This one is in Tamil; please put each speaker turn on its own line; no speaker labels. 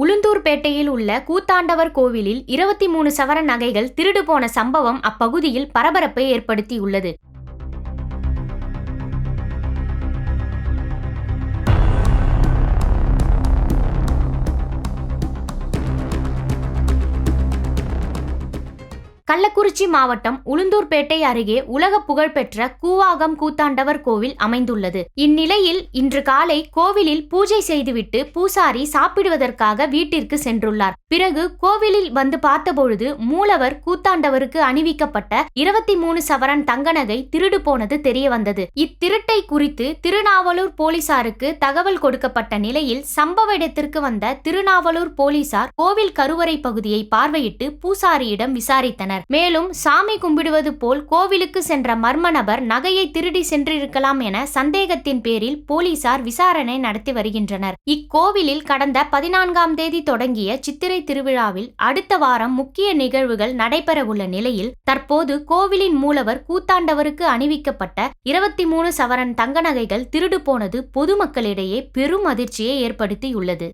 உளுந்தூர்பேட்டையில் உள்ள கூத்தாண்டவர் கோவிலில் 23 சவரன் நகைகள் திருடு போன சம்பவம் அப்பகுதியில் பரபரப்பை ஏற்படுத்தியுள்ளது. கள்ளக்குறிச்சி மாவட்டம் உளுந்தூர்பேட்டை அருகே உலக புகழ்பெற்ற கூவாகம் கூத்தாண்டவர் கோவில் அமைந்துள்ளது. இந்நிலையில் இன்று காலை கோவிலில் பூஜை செய்துவிட்டு பூசாரி சாப்பிடுவதற்காக வீட்டிற்கு சென்றுள்ளார். பிறகு கோவிலில் வந்து பார்த்தபொழுது மூலவர் கூத்தாண்டவருக்கு அணிவிக்கப்பட்ட 23 சவரன் தங்க நகை திருடு போனது தெரிய வந்தது. இத்திருட்டை குறித்து திருநாவலூர் போலீசாருக்கு தகவல் கொடுக்கப்பட்ட நிலையில் சம்பவ இடத்திற்கு வந்த திருநாவலூர் போலீசார் கோவில் கருவறை பகுதியை பார்வையிட்டு பூசாரியிடம் விசாரித்தனர். மேலும் சாமி கும்பிடுவது போல் கோவிலுக்கு சென்ற மர்ம நபர் நகையை திருடி சென்றிருக்கலாம் என சந்தேகத்தின் பேரில் போலீசார் விசாரணை நடத்தி வருகின்றனர். இக்கோவிலில் கடந்த 14ஆம் தேதி தொடங்கிய சித்திரை திருவிழாவில் அடுத்த வாரம் முக்கிய நிகழ்வுகள் நடைபெறவுள்ள நிலையில் தற்போது கோவிலின் மூலவர் கூத்தாண்டவருக்கு அணிவிக்கப்பட்ட 23 சவரன் தங்க நகைகள் திருடு போனது பொதுமக்களிடையே பெரும் அதிர்ச்சியை ஏற்படுத்தியுள்ளது.